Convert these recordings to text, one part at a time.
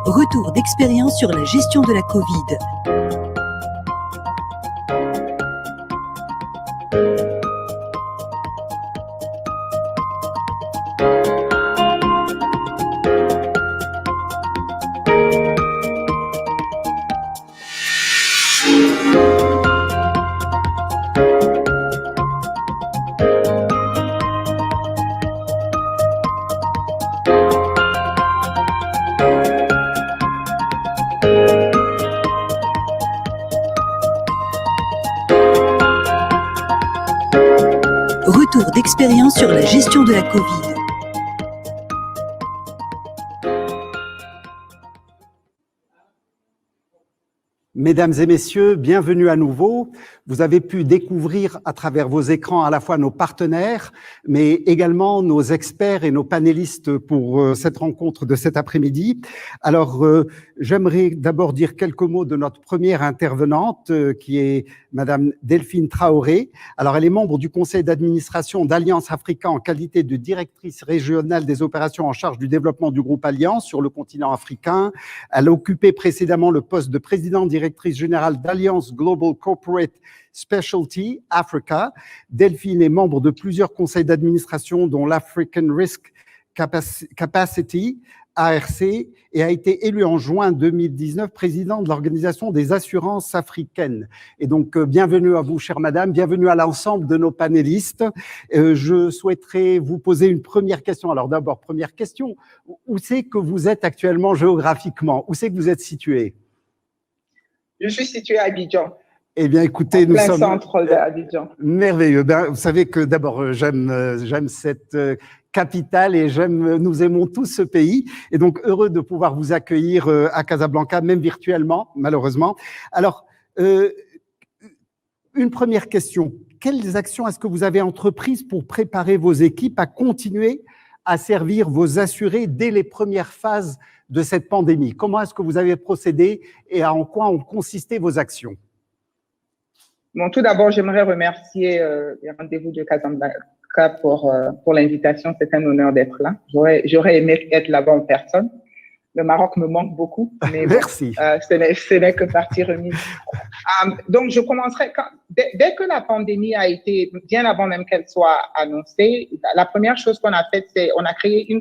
Retour d'expérience sur la gestion de la Covid. Retour d'expérience sur la gestion de la Covid. Mesdames et messieurs, bienvenue à nouveau. Vous avez pu découvrir à travers vos écrans à la fois nos partenaires, mais également nos experts et nos panélistes pour cette rencontre de cet après-midi. Alors, j'aimerais d'abord dire quelques mots de notre première intervenante, qui est Madame Delphine Traoré. Alors, elle est membre du conseil d'administration d'Alliance Africa en qualité de directrice régionale des opérations en charge du développement du groupe Alliance sur le continent africain. Elle a occupé précédemment le poste de présidente directrice générale d'Alliance Global Corporate Specialty Africa. Delphine est membre de plusieurs conseils d'administration, dont l'African Risk Capacity, ARC, et a été élue en juin 2019 présidente de l'Organisation des assurances africaines. Et donc, bienvenue à vous, chère madame, bienvenue à l'ensemble de nos panélistes. Je souhaiterais vous poser une première question. Alors d'abord, première question, où c'est que vous êtes actuellement géographiquement? Où c'est que vous êtes situé? Je suis situé à Abidjan. Eh bien, écoutez, nous sommes… centre d'Abidjan. Merveilleux. Ben, vous savez que d'abord, j'aime cette capitale et nous aimons tous ce pays. Et donc, heureux de pouvoir vous accueillir à Casablanca, même virtuellement, malheureusement. Alors, une première question. Quelles actions est-ce que vous avez entreprises pour préparer vos équipes à continuer à servir vos assurés dès les premières phases de cette pandémie? Comment est-ce que vous avez procédé et en quoi ont consisté vos actions? Bon, tout d'abord, j'aimerais remercier les rendez-vous de Casablanca pour l'invitation. C'est un honneur d'être là. J'aurais aimé être là-bas en personne. Le Maroc me manque beaucoup, mais merci. Bon, ce n'est que partie remise. Donc, je commencerai dès que la pandémie a été, bien avant même qu'elle soit annoncée, la première chose qu'on a faite, c'est on a créé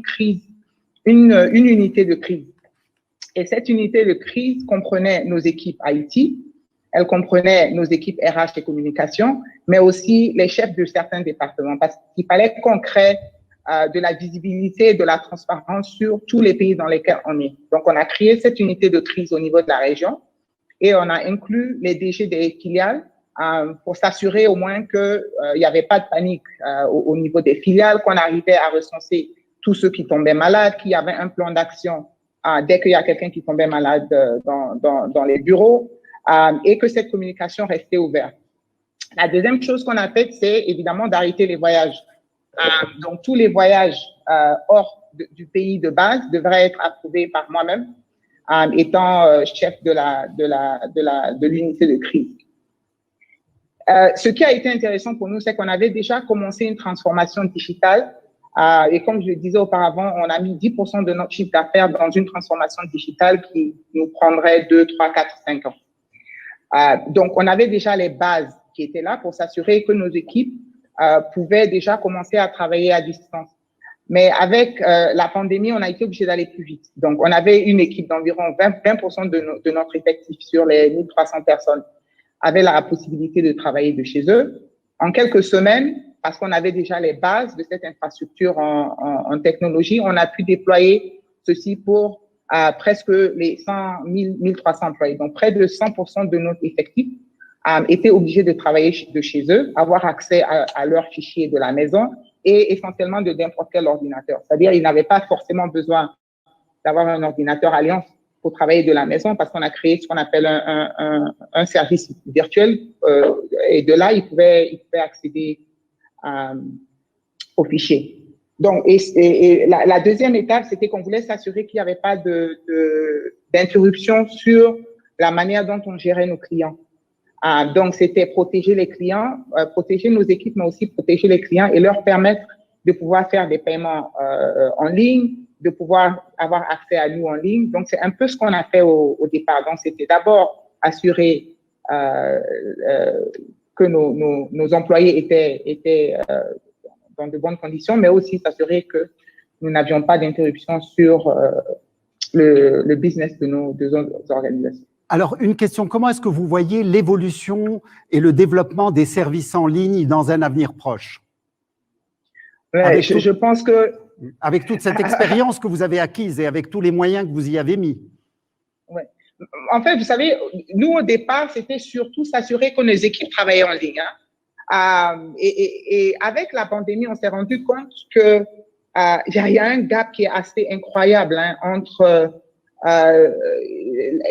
une unité de crise. Et cette unité de crise comprenait nos équipes IT, elle comprenait nos équipes RH et communication, mais aussi les chefs de certains départements, parce qu'il fallait qu'on crée de la visibilité et de la transparence sur tous les pays dans lesquels on est. Donc, on a créé cette unité de crise au niveau de la région et on a inclus les DG des filiales pour s'assurer au moins qu'il n'y avait pas de panique au niveau des filiales, qu'on arrivait à recenser tous ceux qui tombaient malades, qu'il y avait un plan d'action dès qu'il y a quelqu'un qui tombait malade dans les bureaux et que cette communication restait ouverte. La deuxième chose qu'on a faite, c'est évidemment d'arrêter les voyages. Donc, tous les voyages hors du pays de base devraient être approuvés par moi-même, étant chef de l'unité de crise. Ce qui a été intéressant pour nous, c'est qu'on avait déjà commencé une transformation digitale. Et comme je le disais auparavant, on a mis 10% de notre chiffre d'affaires dans une transformation digitale qui nous prendrait 2, 3, 4, 5 ans. Donc, on avait déjà les bases qui étaient là pour s'assurer que nos équipes pouvaient déjà commencer à travailler à distance. Mais avec la pandémie, on a été obligé d'aller plus vite. Donc, on avait une équipe d'environ 20% de notre effectif sur les 1300 personnes avait la possibilité de travailler de chez eux. En quelques semaines, parce qu'on avait déjà les bases de cette infrastructure en technologie, on a pu déployer ceci pour presque les 1300 employés. Donc, près de 100% de notre effectif étaient obligés de travailler de chez eux, avoir accès à leurs fichiers de la maison et essentiellement de n'importe quel ordinateur. C'est-à-dire, ils n'avaient pas forcément besoin d'avoir un ordinateur Alliance pour travailler de la maison parce qu'on a créé ce qu'on appelle un service virtuel et de là, ils pouvaient accéder aux fichiers. Donc, et la deuxième étape, c'était qu'on voulait s'assurer qu'il n'y avait pas d'interruption sur la manière dont on gérait nos clients. Donc, c'était protéger les clients, protéger nos équipes, mais aussi protéger les clients et leur permettre de pouvoir faire des paiements en ligne, de pouvoir avoir accès à nous en ligne. Donc, c'est un peu ce qu'on a fait au départ. Donc, c'était d'abord assurer que nos employés étaient dans de bonnes conditions, mais aussi s'assurer que nous n'avions pas d'interruption sur le business de nos organisations. Alors, une question, comment est-ce que vous voyez l'évolution et le développement des services en ligne dans un avenir proche? Ouais, je pense que… Avec toute cette expérience que vous avez acquise et avec tous les moyens que vous y avez mis. Ouais. En fait, vous savez, nous, au départ, c'était surtout s'assurer que nos équipes travaillaient en ligne. Et avec la pandémie, on s'est rendu compte que il y a un gap qui est assez incroyable entre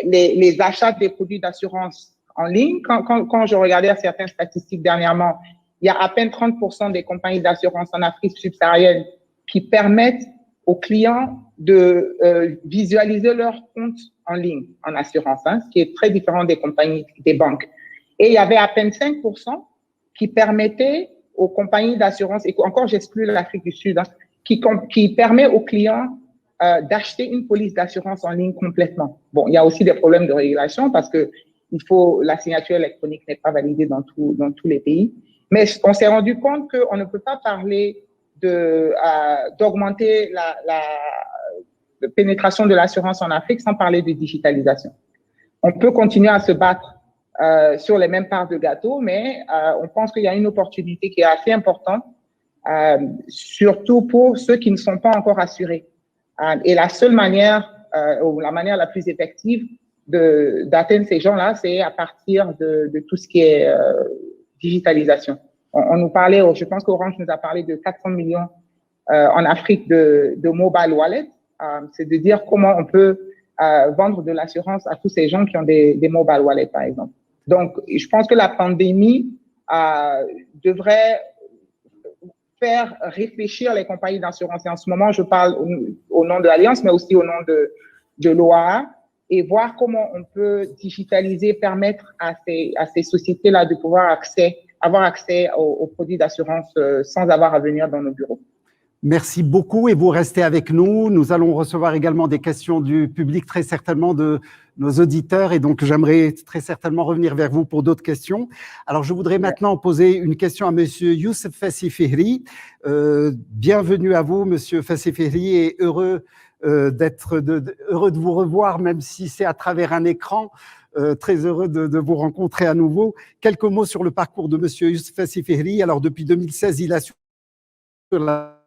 les achats des produits d'assurance en ligne. Quand je regardais certaines statistiques dernièrement, il y a à peine 30% des compagnies d'assurance en Afrique subsaharienne qui permettent aux clients de visualiser leur compte en ligne en assurance, ce qui est très différent des compagnies, des banques. Et il y avait à peine 5% qui permettaient aux compagnies d'assurance, et encore j'exclus l'Afrique du Sud, qui permet aux clients d'acheter une police d'assurance en ligne complètement. Bon, il y a aussi des problèmes de régulation parce que la signature électronique n'est pas validée dans tous les pays. Mais on s'est rendu compte qu'on ne peut pas parler d'augmenter la pénétration de l'assurance en Afrique sans parler de digitalisation. On peut continuer à se battre sur les mêmes parts de gâteau, mais on pense qu'il y a une opportunité qui est assez importante, surtout pour ceux qui ne sont pas encore assurés. Et la seule manière, ou la manière la plus effective d'atteindre ces gens-là, c'est à partir de tout ce qui est digitalisation. On nous parlait, je pense qu'Orange nous a parlé de 400 millions en Afrique de mobile wallet. C'est de dire comment on peut vendre de l'assurance à tous ces gens qui ont des mobile wallets, par exemple. Donc, je pense que la pandémie devrait faire réfléchir les compagnies d'assurance. Et en ce moment, je parle au nom de l'Alliance, mais aussi au nom de l'OAA, et voir comment on peut digitaliser, permettre à ces sociétés-là de pouvoir avoir accès aux produits d'assurance sans avoir à venir dans nos bureaux. Merci beaucoup et vous restez avec nous. Nous allons recevoir également des questions du public, très certainement de nos auditeurs, et donc j'aimerais très certainement revenir vers vous pour d'autres questions. Alors je voudrais maintenant poser une question à Monsieur Youssef Fassi Fihri. Bienvenue à vous, Monsieur Fassi Fihri, et heureux de vous revoir, même si c'est à travers un écran. Très heureux de vous rencontrer à nouveau. Quelques mots sur le parcours de Monsieur Youssef Fassi Fihri. Alors depuis 2016, il assure la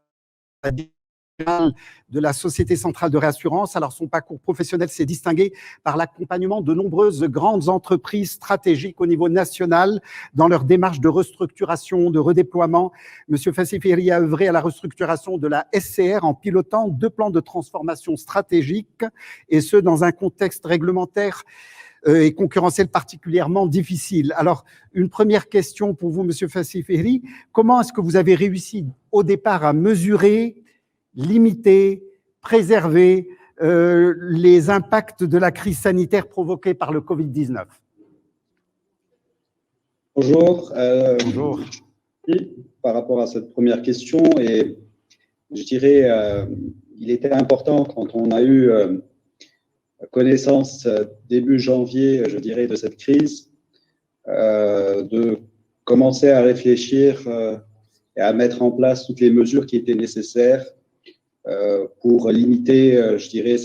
de la Société Centrale de Réassurance. Alors, son parcours professionnel s'est distingué par l'accompagnement de nombreuses grandes entreprises stratégiques au niveau national dans leur démarche de restructuration, de redéploiement. Monsieur Fassi Fihri a œuvré à la restructuration de la SCR en pilotant 2 plans de transformation stratégique, et ce, dans un contexte réglementaire et concurrentiel particulièrement difficile. Alors, une première question pour vous, Monsieur Fassi Fihri. Comment est-ce que vous avez réussi au départ à mesurer, limiter, préserver les impacts de la crise sanitaire provoquée par le Covid-19? Bonjour. Bonjour. Par rapport à cette première question, et je dirais, il était important quand on a eu connaissance début janvier, je dirais, de cette crise, de commencer à réfléchir et à mettre en place toutes les mesures qui étaient nécessaires pour limiter, je dirais,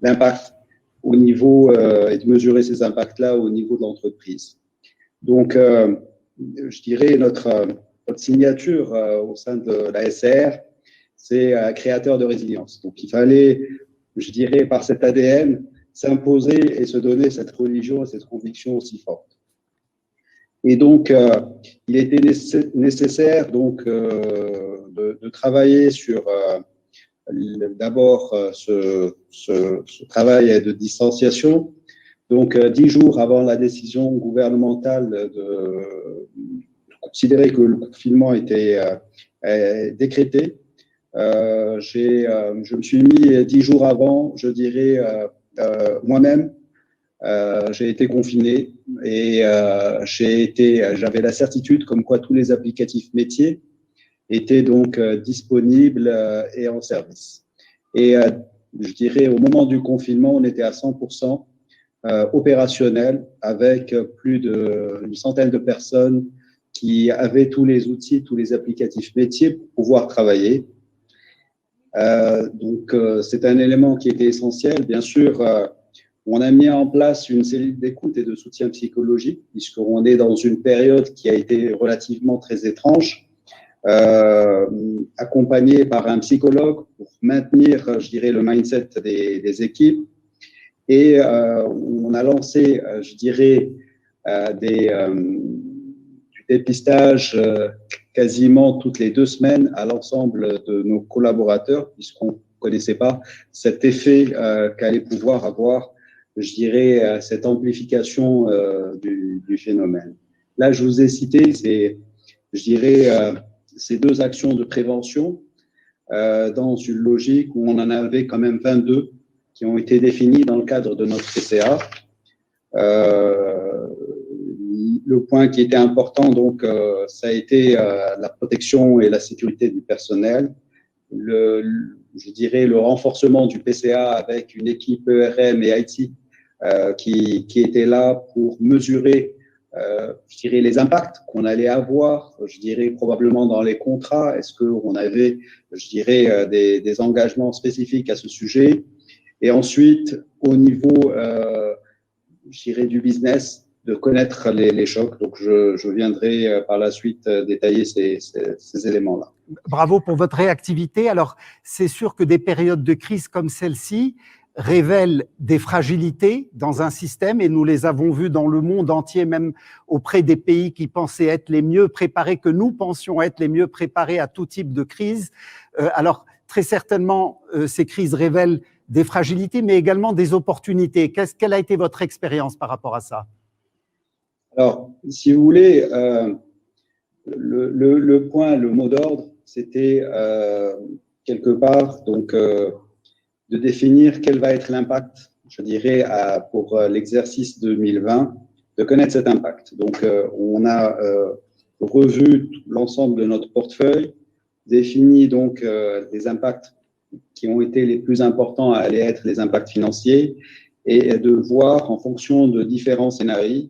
l'impact au niveau et de mesurer ces impacts-là au niveau de l'entreprise. Donc, je dirais notre signature au sein de la SCR, c'est créateur de résilience. Donc, il fallait, je dirais, par cet ADN, s'imposer et se donner cette religion et cette conviction aussi forte. Et donc, il était nécessaire donc, de travailler sur d'abord ce travail de distanciation. Donc, 10 jours avant la décision gouvernementale de considérer que le confinement était décrété, je me suis mis 10 jours avant, je dirais, moi-même, j'ai été confiné et j'avais la certitude comme quoi tous les applicatifs métiers étaient donc disponibles et en service. Et je dirais, au moment du confinement, on était à 100% opérationnel avec plus d'une centaine de personnes qui avaient tous les outils, tous les applicatifs métiers pour pouvoir travailler. Donc, c'est un élément qui était essentiel. Bien sûr, on a mis en place une cellule d'écoute et de soutien psychologique, puisqu'on est dans une période qui a été relativement très étrange, accompagné par un psychologue pour maintenir, je dirais, le mindset des équipes. Et on a lancé, je dirais, du dépistage quasiment toutes les 2 semaines à l'ensemble de nos collaborateurs, puisqu'on ne connaissait pas cet effet qu'allait pouvoir avoir, je dirais, cette amplification du phénomène. Là, je vous ai cité, je dirais, ces 2 actions de prévention dans une logique où on en avait quand même 22 qui ont été définies dans le cadre de notre PCA. Le point qui était important, donc, ça a été la protection et la sécurité du personnel, je dirais le renforcement du PCA avec une équipe ERM et IT qui était là pour mesurer, je dirais, les impacts qu'on allait avoir, je dirais, probablement dans les contrats. Est-ce qu'on avait, je dirais, des engagements spécifiques à ce sujet? Et ensuite, au niveau, je dirais, du business, de connaître les chocs. Donc, je viendrai par la suite détailler ces éléments-là. Bravo pour votre réactivité. Alors, c'est sûr que des périodes de crise comme celle-ci révèlent des fragilités dans un système, et nous les avons vues dans le monde entier, même auprès des pays qui pensaient être les mieux préparés, que nous pensions être les mieux préparés à tout type de crise. Alors, très certainement, ces crises révèlent des fragilités, mais également des opportunités. Quelle a été votre expérience par rapport à ça? Alors, si vous voulez, le point, le mot d'ordre, c'était quelque part donc de définir quel va être l'impact, je dirais, pour l'exercice 2020, de connaître cet impact. Donc, on a revu l'ensemble de notre portefeuille, défini donc les impacts qui ont été les plus importants à aller être les impacts financiers, et de voir en fonction de différents scénarios,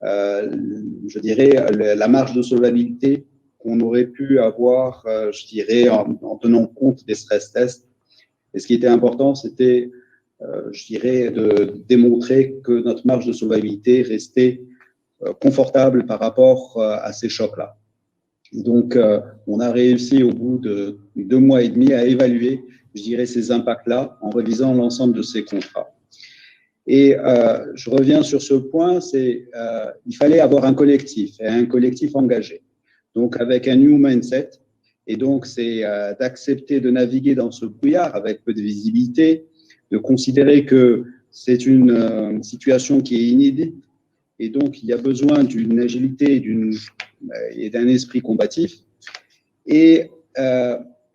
je dirais, la marge de solvabilité qu'on aurait pu avoir, je dirais, en tenant compte des stress tests. Et ce qui était important, c'était, je dirais, de démontrer que notre marge de solvabilité restait confortable par rapport à ces chocs-là. Donc, on a réussi au bout de 2 mois et demi à évaluer, je dirais, ces impacts-là en révisant l'ensemble de ces contrats. Et je reviens sur ce point, il fallait avoir un collectif, et un collectif engagé. Donc, avec un new mindset, et donc c'est d'accepter de naviguer dans ce brouillard avec peu de visibilité, de considérer que c'est une situation qui est inédite, et donc il y a besoin d'une agilité et d'un esprit combatif. Et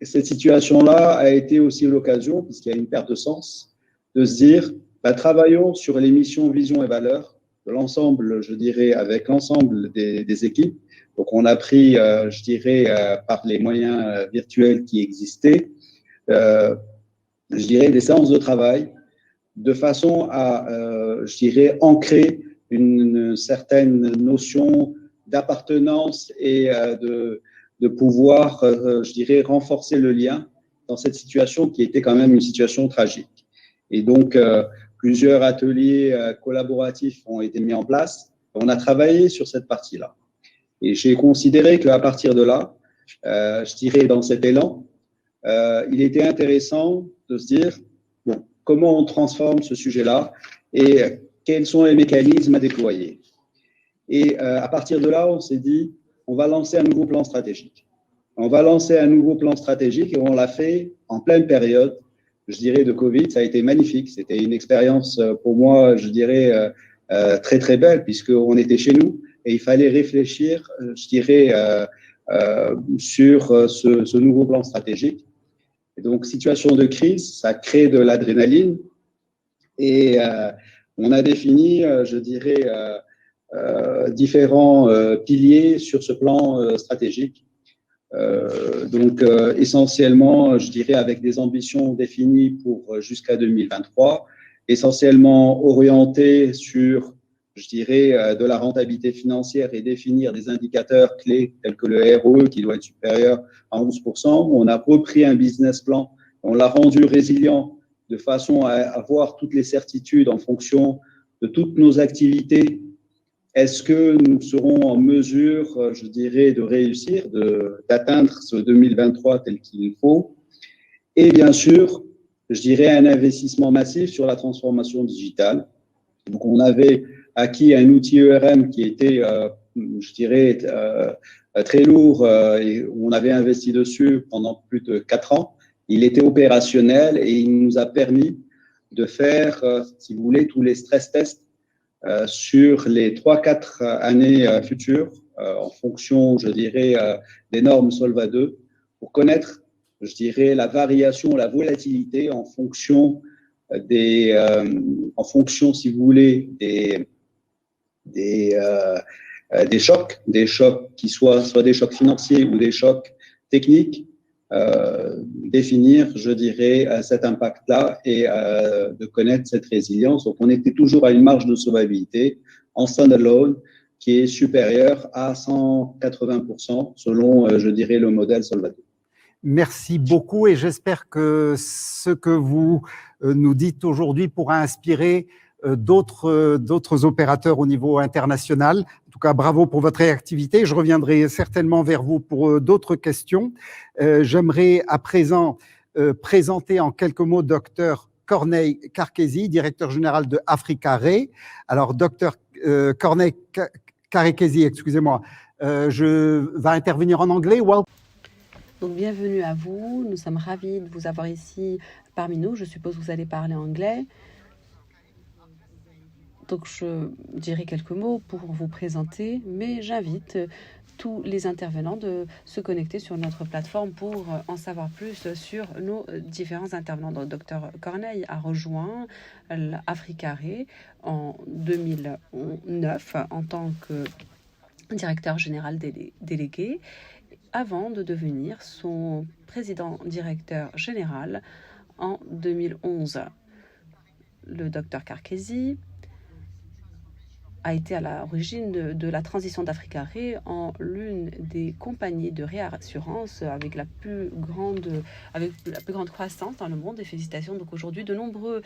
cette situation-là a été aussi l'occasion, puisqu'il y a une perte de sens, de se dire, travaillons sur les missions, visions et valeurs de l'ensemble, je dirais, avec l'ensemble des équipes. Donc, on a pris, je dirais, par les moyens virtuels qui existaient, je dirais, des séances de travail de façon à, je dirais, ancrer une certaine notion d'appartenance et de pouvoir, je dirais, renforcer le lien dans cette situation qui était quand même une situation tragique. Et donc, plusieurs ateliers collaboratifs ont été mis en place. On a travaillé sur cette partie-là. Et j'ai considéré qu'à partir de là, je dirais dans cet élan, il était intéressant de se dire, bon, comment on transforme ce sujet-là et quels sont les mécanismes à déployer. Et à partir de là, on s'est dit, on va lancer un nouveau plan stratégique. On va lancer un nouveau plan stratégique et on l'a fait en pleine période, je dirais, de Covid. Ça a été magnifique. C'était une expérience pour moi, je dirais, très, très belle puisqu'on était chez nous et il fallait réfléchir, je dirais, sur ce nouveau plan stratégique. Et donc, situation de crise, ça crée de l'adrénaline et on a défini, je dirais, différents piliers sur ce plan stratégique. Essentiellement, je dirais, avec des ambitions définies pour jusqu'à 2023, essentiellement orientées sur, je dirais, de la rentabilité financière et définir des indicateurs clés tels que le ROE qui doit être supérieur à 11%. On a repris un business plan, on l'a rendu résilient de façon à avoir toutes les certitudes en fonction de toutes nos activités. Est-ce que nous serons en mesure, je dirais, de réussir, d'atteindre ce 2023 tel qu'il faut? Et bien sûr, je dirais un investissement massif sur la transformation digitale. Donc, on avait acquis un outil ERM qui était, je dirais, très lourd et on avait investi dessus pendant plus de 4 ans. Il était opérationnel et il nous a permis de faire, si vous voulez, tous les stress tests sur les 3-4 années futures en fonction, je dirais, des normes Solva 2 pour connaître, je dirais, la variation, la volatilité en fonction si vous voulez, des chocs qui soit des chocs financiers ou des chocs techniques, définir, je dirais, cet impact-là et de connaître cette résilience. Donc, on était toujours à une marge de solvabilité en standalone qui est supérieure à 180% selon, je dirais, le modèle Solva 2. Merci beaucoup et j'espère que ce que vous nous dites aujourd'hui pourra inspirer d'autres opérateurs au niveau international. En tout cas, bravo pour votre réactivité. Je reviendrai certainement vers vous pour d'autres questions. J'aimerais à présent présenter en quelques mots Dr Corneille Carkesi, directeur général de Africa Re. Alors, Dr Corneille Carkesi, excusez-moi, je vais intervenir en anglais. Donc, bienvenue à vous. Nous sommes ravis de vous avoir ici parmi nous. Je suppose que vous allez parler anglais. Donc, je dirai quelques mots pour vous présenter, mais j'invite tous les intervenants de se connecter sur notre plateforme pour en savoir plus sur nos différents intervenants. Donc, Dr Corneille a rejoint Africa Re en 2009 en tant que directeur général délégué, avant de devenir son président-directeur général en 2011. Le Dr Carkesi a été à l'origine de la transition d'Africa Re en l'une des compagnies de réassurance avec la plus grande croissance dans le monde. Et félicitations. Donc aujourd'hui, de nombreux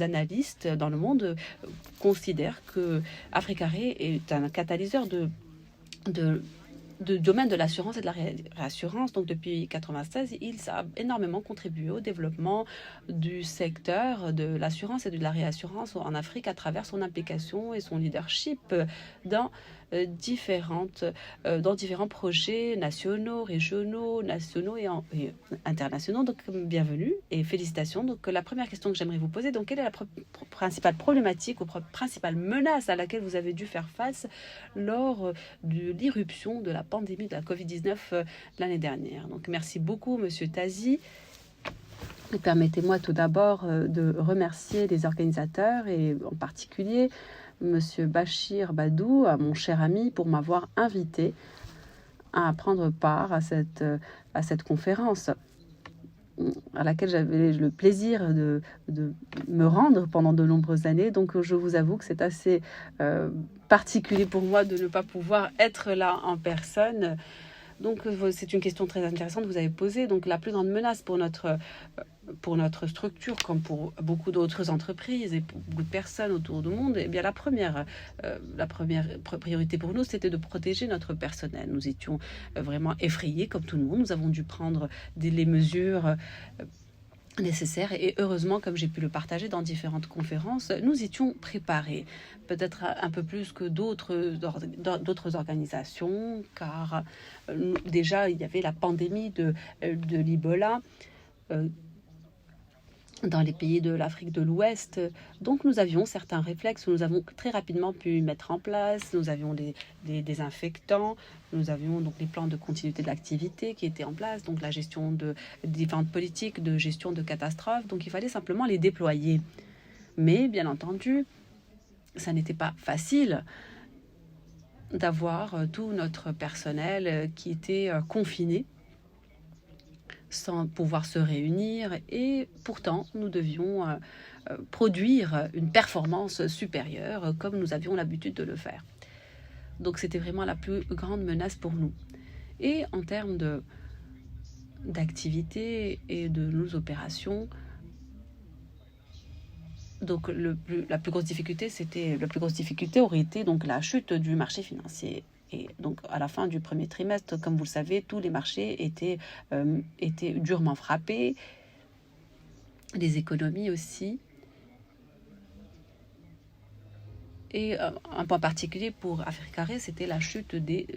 analystes dans le monde considèrent que Africa Re est un catalyseur de domaine de l'assurance et de la réassurance. Donc depuis 1996, il a énormément contribué au développement du secteur de l'assurance et de la réassurance en Afrique à travers son implication et son leadership dans différents projets nationaux, régionaux, et internationaux. Donc bienvenue et félicitations. Donc la première question que j'aimerais vous poser, donc quelle est la principale problématique ou principale menace à laquelle vous avez dû faire face lors de l'irruption de la pandémie de la Covid-19 l'année dernière? Donc merci beaucoup Monsieur Tazi. Permettez-moi tout d'abord de remercier les organisateurs et en particulier Monsieur Bachir Badou, mon cher ami, pour m'avoir invité à prendre part à cette conférence à laquelle j'avais le plaisir de me rendre pendant de nombreuses années. Donc je vous avoue que c'est assez particulier pour moi de ne pas pouvoir être là en personne. Donc c'est une question très intéressante que vous avez posée. Donc la plus grande menace pour notre structure, comme pour beaucoup d'autres entreprises et pour beaucoup de personnes autour du monde, eh bien la première priorité pour nous, c'était de protéger notre personnel. Nous étions vraiment effrayés, comme tout le monde. Nous avons dû prendre les mesures nécessaires et heureusement, comme j'ai pu le partager dans différentes conférences, nous étions préparés, peut-être un peu plus que d'autres organisations, car déjà il y avait la pandémie de l'Ebola dans les pays de l'Afrique de l'Ouest. Donc nous avions certains réflexes, nous avons très rapidement pu mettre en place, nous avions des désinfectants, nous avions donc les plans de continuité de l'activité qui étaient en place, donc la gestion de différentes politiques de gestion de catastrophes, donc il fallait simplement les déployer. Mais bien entendu, ça n'était pas facile d'avoir tout notre personnel qui était confiné sans pouvoir se réunir, et pourtant nous devions produire une performance supérieure comme nous avions l'habitude de le faire. Donc c'était vraiment la plus grande menace pour nous. Et en termes d'activité et de nos opérations, donc la plus grosse difficulté aurait été donc la chute du marché financier. Et donc à la fin du premier trimestre, comme vous le savez, tous les marchés étaient durement frappés, les économies aussi. Et un point particulier pour Africaré, c'était la chute des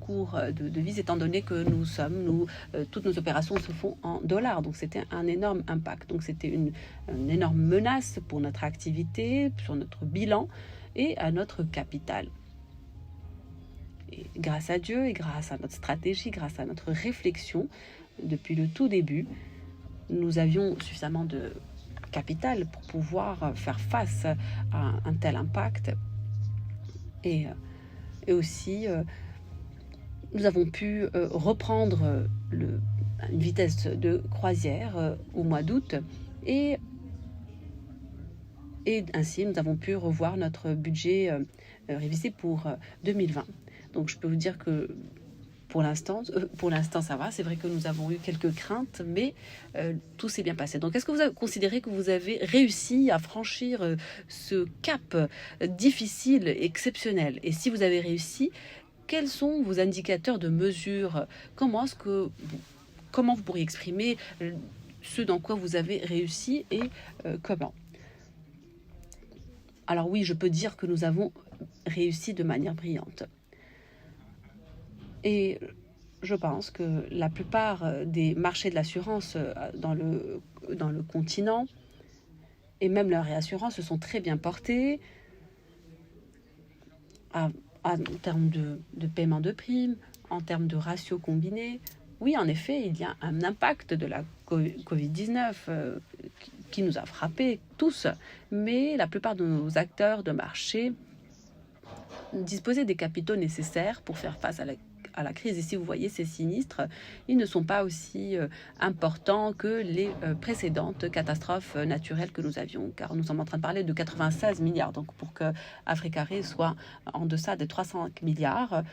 cours de devises, étant donné que toutes nos opérations se font en dollars. Donc c'était un énorme impact. Donc c'était une énorme menace pour notre activité, sur notre bilan et à notre capital. Et grâce à Dieu et grâce à notre stratégie, grâce à notre réflexion, depuis le tout début, nous avions suffisamment de capital pour pouvoir faire face à un tel impact. Et aussi, nous avons pu reprendre une vitesse de croisière au mois d'août, et ainsi nous avons pu revoir notre budget révisé pour 2020. Donc je peux vous dire que pour l'instant, ça va. C'est vrai que nous avons eu quelques craintes, mais tout s'est bien passé. Donc, est-ce que vous avez considéré que vous avez réussi à franchir ce cap difficile, exceptionnel? Et si vous avez réussi, quels sont vos indicateurs de mesure? Comment vous pourriez exprimer ce dans quoi vous avez réussi et comment? Alors oui, je peux dire que nous avons réussi de manière brillante. Et je pense que la plupart des marchés de l'assurance dans le continent et même la réassurance se sont très bien portés en termes de paiement de primes, en termes de ratio combiné. Oui, en effet, il y a un impact de la Covid-19 qui nous a frappés tous, mais la plupart de nos acteurs de marché disposaient des capitaux nécessaires pour faire face à la crise. Et si vous voyez ces sinistres, ils ne sont pas aussi importants que les précédentes catastrophes naturelles que nous avions, car nous sommes en train de parler de 96 milliards. Donc pour que Africaré soit en deçà des 300 milliards,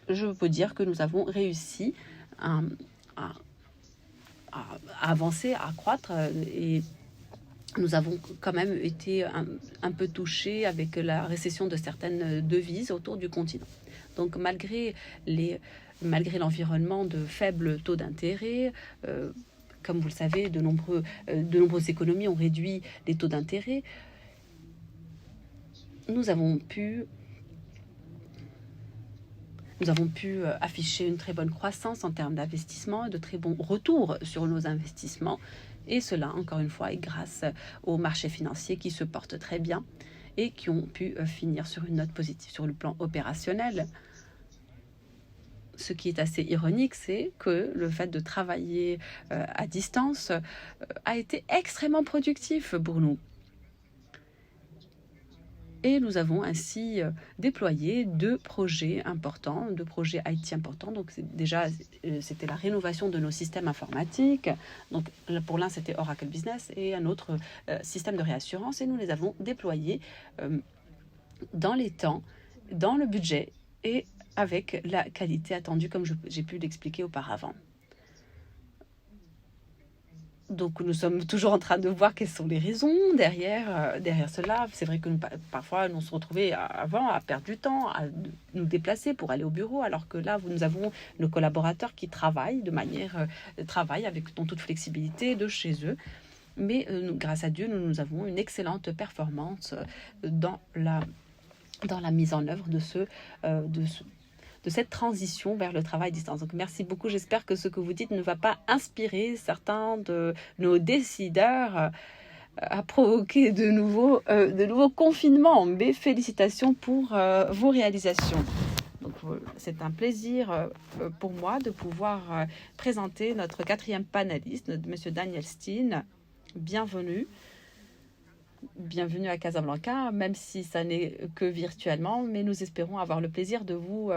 je peux dire que nous avons réussi à avancer, à croître, et nous avons quand même été un peu touchés avec la récession de certaines devises autour du continent. Donc malgré l'environnement de faibles taux d'intérêt, comme vous le savez, de nombreuses économies ont réduit les taux d'intérêt, nous avons pu afficher une très bonne croissance en termes d'investissement et de très bons retours sur nos investissements. Et cela, encore une fois, est grâce aux marchés financiers qui se portent très bien et qui ont pu finir sur une note positive sur le plan opérationnel. Ce qui est assez ironique, c'est que le fait de travailler à distance a été extrêmement productif pour nous. Et nous avons ainsi déployé deux projets IT importants. Donc c'était la rénovation de nos systèmes informatiques. Donc pour l'un, c'était Oracle Business et un autre système de réassurance. Et nous les avons déployés dans les temps, dans le budget et avec la qualité attendue, comme j'ai pu l'expliquer auparavant. Donc nous sommes toujours en train de voir quelles sont les raisons derrière cela. C'est vrai que parfois nous se retrouvait avant à perdre du temps, à nous déplacer pour aller au bureau, alors que là nous avons nos collaborateurs qui travaillent dans toute flexibilité de chez eux. Mais grâce à Dieu, nous avons une excellente performance dans la mise en œuvre de cette transition vers le travail à distance. Donc merci beaucoup, j'espère que ce que vous dites ne va pas inspirer certains de nos décideurs à provoquer de nouveaux confinements, mais félicitations pour vos réalisations. Donc c'est un plaisir pour moi de pouvoir présenter notre quatrième panéliste, M. Daniel Steen. Bienvenue. bienvenue à Casablanca, même si ça n'est que virtuellement, mais nous espérons avoir le plaisir de vous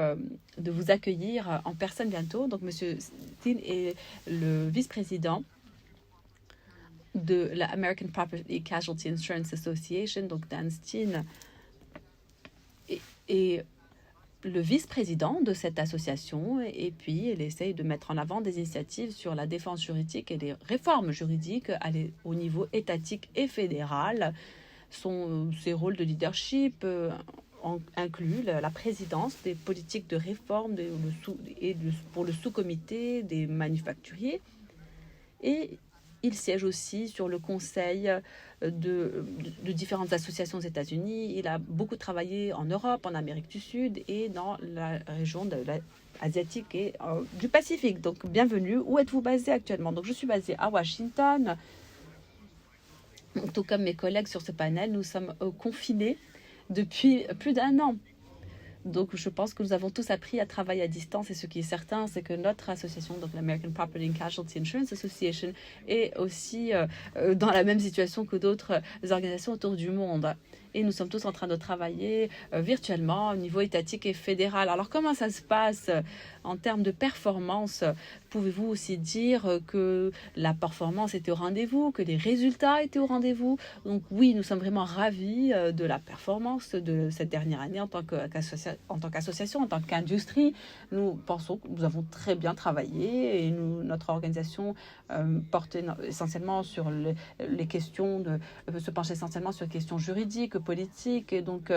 accueillir en personne bientôt. Donc, Monsieur Steen est le vice-président de la American Property Casualty Insurance Association. Donc, Dan Steen est le vice-président de cette association, et puis il essaye de mettre en avant des initiatives sur la défense juridique et les réformes juridiques au niveau étatique et fédéral. Ses rôles de leadership incluent la présidence des politiques de réforme pour le sous-comité des manufacturiers, et il siège aussi sur le conseil de différentes associations aux États-Unis. Il a beaucoup travaillé en Europe, en Amérique du Sud et dans la région asiatique et du Pacifique. Donc, bienvenue. Où êtes-vous basé actuellement? Donc, je suis basée à Washington. Tout comme mes collègues sur ce panel, nous sommes confinés depuis plus d'1 an. Donc, je pense que nous avons tous appris à travailler à distance, et ce qui est certain, c'est que notre association, donc l'American Property and Casualty Insurance Association, est aussi dans la même situation que d'autres organisations autour du monde. Et nous sommes tous en train de travailler virtuellement au niveau étatique et fédéral. Alors, comment ça se passe en termes de performance? Pouvez-vous aussi dire que la performance était au rendez-vous, que les résultats étaient au rendez-vous? Donc oui, nous sommes vraiment ravis de la performance de cette dernière année en tant qu'association, en tant qu'industrie. Nous pensons que nous avons très bien travaillé, et notre organisation porte essentiellement sur les questions se penche essentiellement sur les questions juridiques, politiques, et donc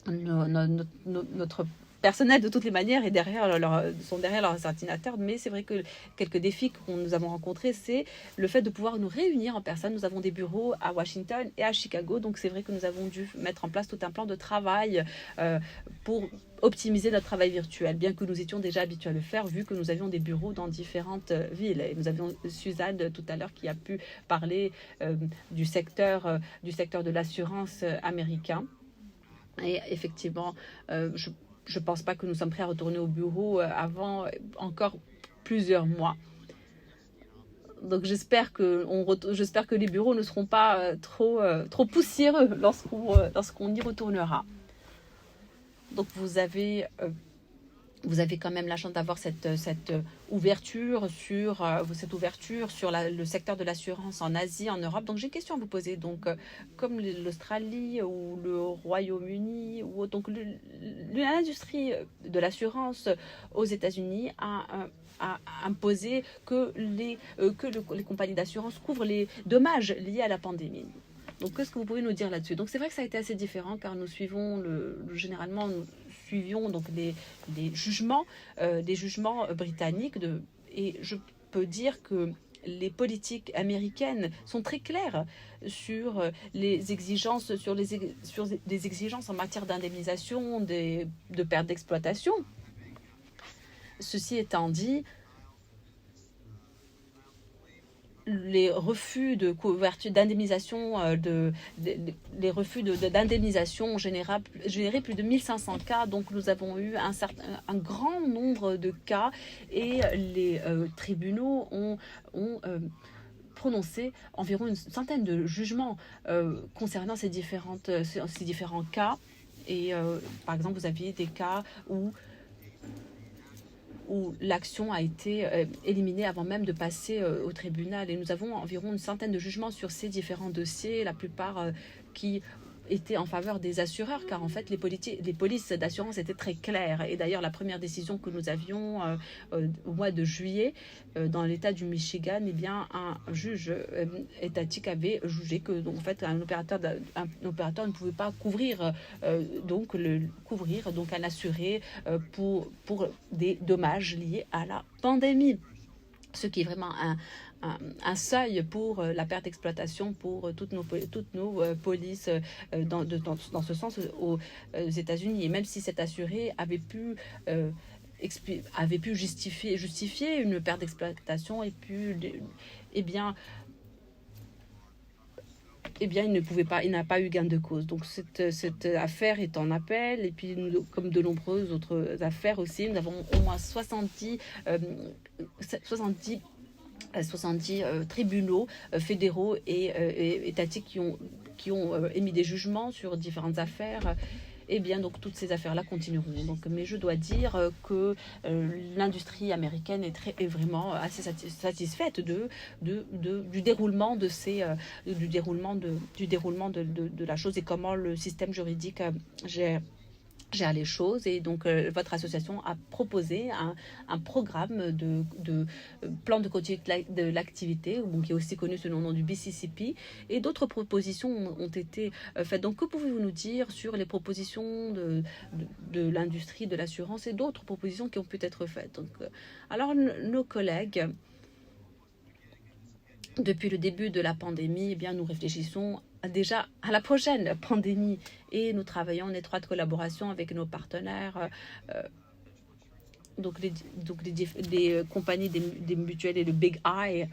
notre personnel, de toutes les manières, sont derrière leurs ordinateurs. Mais c'est vrai que quelques défis que nous avons rencontrés, c'est le fait de pouvoir nous réunir en personne. Nous avons des bureaux à Washington et à Chicago, donc c'est vrai que nous avons dû mettre en place tout un plan de travail pour optimiser notre travail virtuel, bien que nous étions déjà habitués à le faire, vu que nous avions des bureaux dans différentes villes. Et nous avions Suzanne tout à l'heure qui a pu parler du secteur de l'assurance américain. Et effectivement, je ne pense pas que nous sommes prêts à retourner au bureau avant encore plusieurs mois. Donc j'espère que les bureaux ne seront pas trop poussiéreux lorsqu'on y retournera. Donc vous avez quand même la chance d'avoir cette ouverture sur le secteur de l'assurance en Asie, en Europe. Donc j'ai une question à vous poser. Donc comme l'Australie ou le Royaume-Uni, donc l'industrie de l'assurance aux États-Unis a imposé que les compagnies d'assurance couvrent les dommages liés à la pandémie. Donc, qu'est-ce que vous pouvez nous dire là-dessus? Donc, c'est vrai que ça a été assez différent, car nous suivions donc les jugements britanniques et je peux dire que les politiques américaines sont très claires sur les exigences en matière d'indemnisation de pertes d'exploitation. Ceci étant dit, les refus de couverture d'indemnisation les refus d'indemnisation ont généré plus de 1500 cas. Donc nous avons eu un grand nombre de cas, et les tribunaux ont prononcé environ une centaine de jugements concernant ces différents cas. Et par exemple, vous aviez des cas où l'action a été éliminée avant même de passer au tribunal. Et nous avons environ une centaine de jugements sur ces différents dossiers, la plupart qui étaient en faveur des assureurs, car en fait les polices d'assurance étaient très claires. Et d'ailleurs, la première décision que nous avions au mois de juillet dans l'État du Michigan, eh bien, un juge étatique avait jugé que donc, en fait, un opérateur ne pouvait pas couvrir un assuré pour des dommages liés à la pandémie. Ce qui est vraiment un seuil pour la perte d'exploitation pour toutes nos polices dans ce sens aux États-Unis. Et même si cet assuré avait pu justifier une perte d'exploitation, il n'a pas eu gain de cause. Donc cette affaire est en appel, et puis comme de nombreuses autres affaires aussi, nous avons au moins 70 tribunaux fédéraux et étatiques qui ont qui ont émis des jugements sur différentes affaires. Eh bien, donc, toutes ces affaires-là continueront. Donc, mais je dois dire que l'industrie américaine est vraiment assez satisfaite du déroulement de la chose et comment le système juridique gère les choses. Et donc, votre association a proposé un programme de plan de continuité de l'activité, qui est aussi connu sous le nom du BCCP, et d'autres propositions ont été faites. Donc, que pouvez-vous nous dire sur les propositions de l'industrie de l'assurance et d'autres propositions qui ont pu être faites? Donc, alors, nos collègues, depuis le début de la pandémie, eh bien, nous réfléchissons déjà à la prochaine pandémie et nous travaillons en étroite collaboration avec nos partenaires, donc les compagnies des mutuelles et le Big I,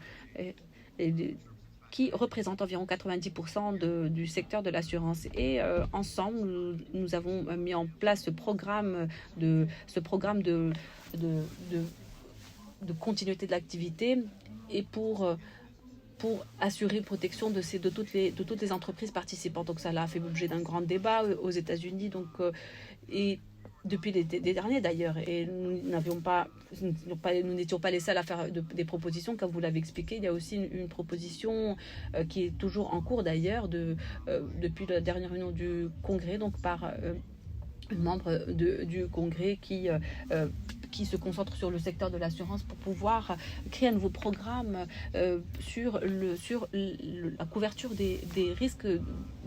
qui représentent environ 90% du secteur de l'assurance. Et ensemble, nous avons mis en place ce programme de continuité de l'activité et pour assurer une protection de toutes les entreprises participantes. Donc ça a fait l'objet d'un grand débat aux États-Unis, et depuis l'été dernier d'ailleurs. Et nous n'étions pas les seuls à faire des propositions, comme vous l'avez expliqué. Il y a aussi une proposition qui est toujours en cours d'ailleurs depuis la dernière réunion du Congrès, donc par un membre du Congrès qui se concentre sur le secteur de l'assurance pour pouvoir créer un nouveau programme sur la couverture des risques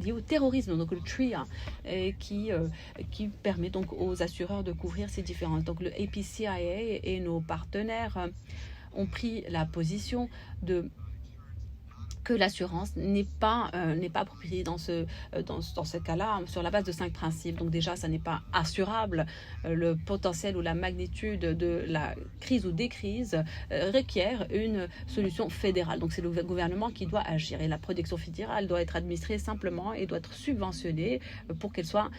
liés au terrorisme, donc le TRIA, qui permet donc aux assureurs de couvrir ces différences. Donc le APCIA et nos partenaires ont pris la position que l'assurance n'est pas appropriée dans ce cas-là, sur la base de 5 principes. Donc déjà, ça n'est pas assurable. Le potentiel ou la magnitude de la crise ou des crises requiert une solution fédérale. Donc c'est le gouvernement qui doit agir. Et la protection fédérale doit être administrée simplement et doit être subventionnée pour qu'elle soit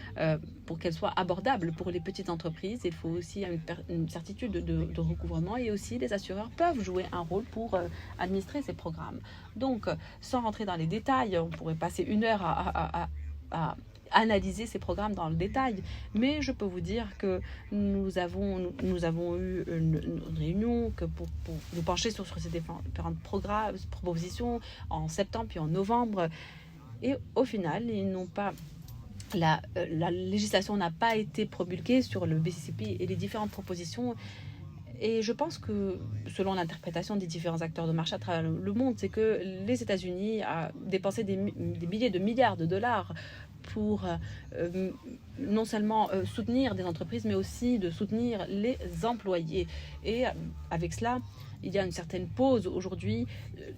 abordable pour les petites entreprises. Il faut aussi une certitude de recouvrement, et aussi les assureurs peuvent jouer un rôle pour administrer ces programmes. Donc, sans rentrer dans les détails, on pourrait passer 1 heure à analyser ces programmes dans le détail, mais je peux vous dire que nous avons eu une réunion pour nous pencher sur ces différentes propositions en septembre puis en novembre, et au final, la législation n'a pas été promulguée sur le BCCP et les différentes propositions. Et je pense que, selon l'interprétation des différents acteurs de marché à travers le monde, c'est que les États-Unis ont dépensé des milliers de milliards de dollars pour non seulement soutenir des entreprises, mais aussi de soutenir les employés. Et avec cela, il y a une certaine pause aujourd'hui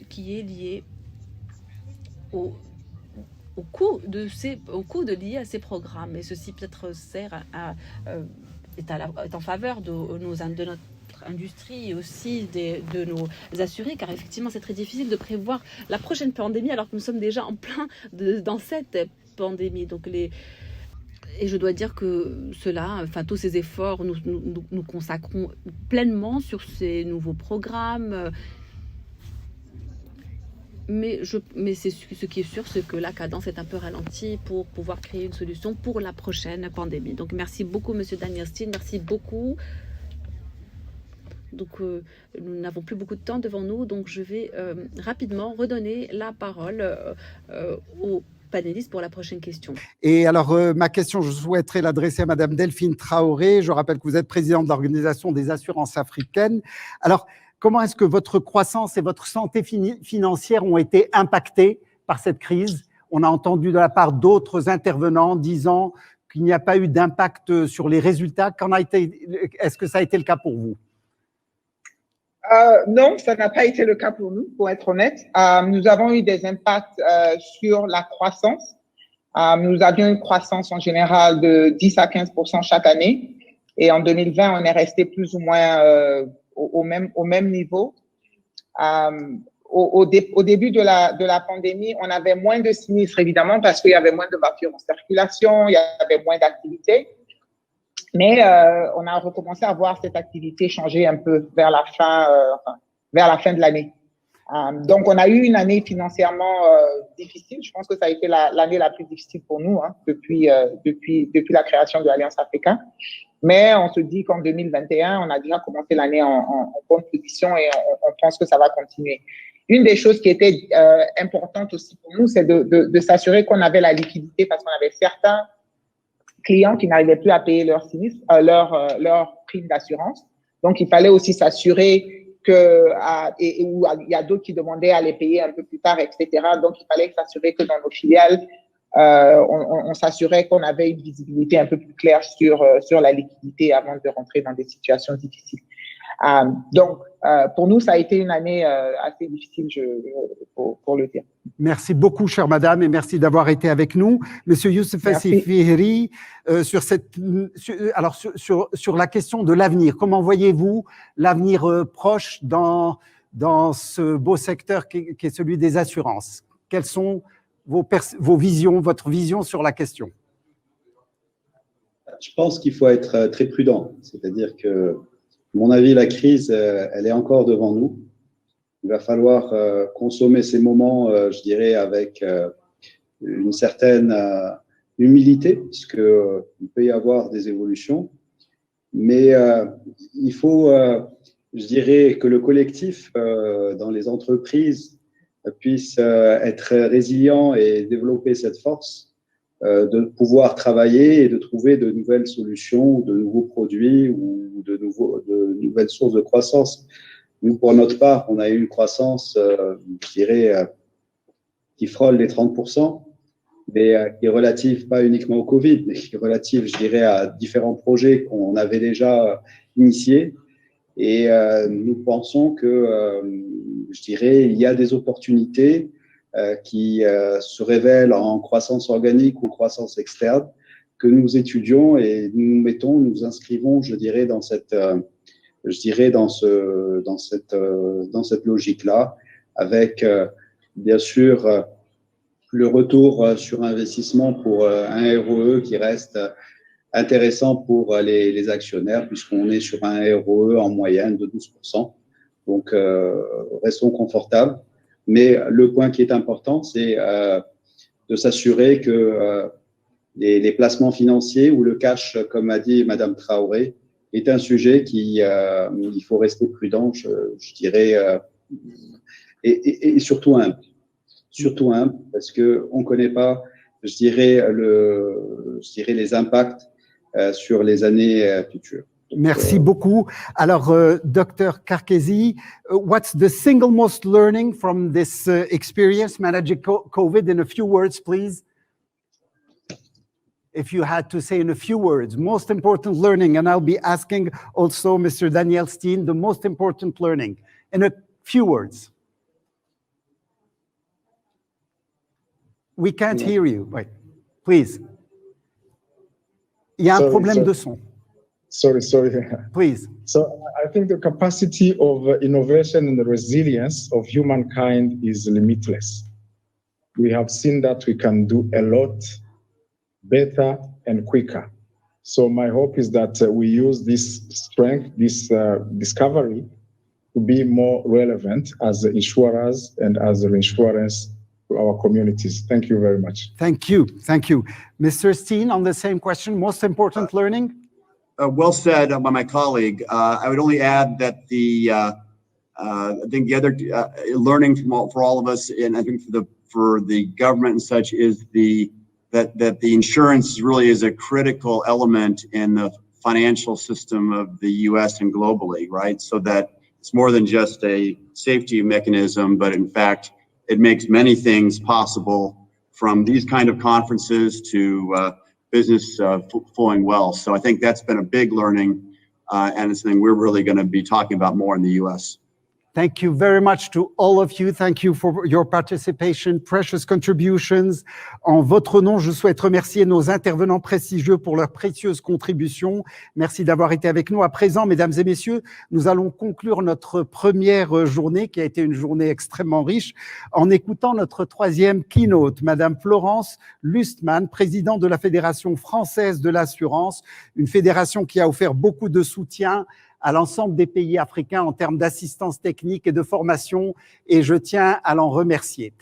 qui est liée au coût lié à ces programmes. Et ceci peut-être est en faveur de notre industrie et aussi de nos assurés, car effectivement c'est très difficile de prévoir la prochaine pandémie alors que nous sommes déjà en plein dans cette pandémie. Donc et je dois dire que tous ces efforts, nous consacrons pleinement sur ces nouveaux programmes. Mais ce qui est sûr, c'est que la cadence est un peu ralentie pour pouvoir créer une solution pour la prochaine pandémie. Donc merci beaucoup, Monsieur Danielstein, merci beaucoup. Donc, nous n'avons plus beaucoup de temps devant nous, donc je vais rapidement redonner la parole aux panélistes pour la prochaine question. Et alors, ma question, je souhaiterais l'adresser à Madame Delphine Traoré. Je rappelle que vous êtes présidente de l'Organisation des assurances africaines. Alors, comment est-ce que votre croissance et votre santé financière ont été impactées par cette crise? On a entendu de la part d'autres intervenants disant qu'il n'y a pas eu d'impact sur les résultats. Est-ce que ça a été le cas pour vous? Non, ça n'a pas été le cas pour nous, pour être honnête. Nous avons eu des impacts sur la croissance. Nous avions une croissance en général de 10 à 15% chaque année. Et en 2020, on est resté plus ou moins au même niveau. Au début de la pandémie, on avait moins de sinistres, évidemment, parce qu'il y avait moins de voitures en circulation, il y avait moins d'activités. Mais on a recommencé à voir cette activité changer un peu vers la fin de l'année. Donc, on a eu une année financièrement difficile. Je pense que ça a été l'année la plus difficile pour nous depuis la création de l'Alliance africaine. Mais on se dit qu'en 2021, on a déjà commencé l'année en bonne position et on pense que ça va continuer. Une des choses qui était importante aussi pour nous, c'est de s'assurer qu'on avait la liquidité parce qu'on avait certains clients qui n'arrivaient plus à payer leur sinistre, leur prime d'assurance. Donc, il fallait aussi s'assurer où il y a d'autres qui demandaient à les payer un peu plus tard, etc. Donc, il fallait s'assurer que dans nos filiales, on s'assurait qu'on avait une visibilité un peu plus claire sur la liquidité avant de rentrer dans des situations difficiles. Donc, pour nous, ça a été une année assez difficile, pour le dire. Merci beaucoup, chère madame, et merci d'avoir été avec nous. Monsieur Youssef Fihri, sur la question de l'avenir, comment voyez-vous l'avenir proche dans ce beau secteur qui est celui des assurances? Quelles sont vos visions, votre vision sur la question? Je pense qu'il faut être très prudent, c'est-à-dire que, à mon avis, la crise, elle est encore devant nous. Il va falloir consommer ces moments, je dirais, avec une certaine humilité, puisqu'il peut y avoir des évolutions. Mais il faut, je dirais, que le collectif dans les entreprises puisse être résilient et développer cette force de pouvoir travailler et de trouver de nouvelles solutions, de nouveaux produits ou de nouvelles sources de croissance. Nous, pour notre part, on a eu une croissance, je dirais, qui frôle les 30%, mais qui est relative pas uniquement au Covid, mais qui est relative, je dirais, à différents projets qu'on avait déjà initiés. Et nous pensons que, je dirais, il y a des opportunités qui se révèlent en croissance organique ou croissance externe que nous étudions et nous inscrivons, je dirais, dans cette logique-là, avec bien sûr le retour sur investissement pour un ROE qui reste intéressant pour les actionnaires, puisqu'on est sur un ROE en moyenne de 12%. Donc, restons confortables. Mais le point qui est important, c'est de s'assurer que les placements financiers ou le cash, comme a dit Madame Traoré, est un sujet il faut rester prudent, je dirais, et surtout humble. Surtout humble, parce qu'on ne connaît pas, je dirais, les impacts sur les années futures. Merci beaucoup. Alors, Dr. Karkezi, what's the single most learning from this experience managing COVID in a few words, please? If you had to say in a few words, most important learning, and I'll be asking also Mr. Daniel Steen, the most important learning in a few words. We can't hear you. Wait, please. Il y a un problème de son. Sorry. Please. So I think the capacity of innovation and the resilience of humankind is limitless. We have seen that we can do a lot better and quicker. So my hope is that we use this strength, this discovery, to be more relevant as insurers and as reinsurance to our communities. Thank you very much. Thank you. Mr. Steen, on the same question, most important learning? Well said by my colleague. I would only add that I think the other learning for all of us, and I think for the government and such, is that the insurance really is a critical element in the financial system of the U.S. and globally, right? So that it's more than just a safety mechanism, but in fact, it makes many things possible, from these kind of conferences to business flowing well. So I think that's been a big learning, and it's something we're really going to be talking about more in the U.S. Thank you very much to all of you. Thank you for your participation, precious contributions. En votre nom, je souhaite remercier nos intervenants prestigieux pour leurs précieuses contributions. Merci d'avoir été avec nous. À présent, mesdames et messieurs, nous allons conclure notre première journée, qui a été une journée extrêmement riche, en écoutant notre troisième keynote, Madame Florence Lustmann, présidente de la Fédération française de l'assurance, une fédération qui a offert beaucoup de soutien à l'ensemble des pays africains en termes d'assistance technique et de formation, et je tiens à l'en remercier.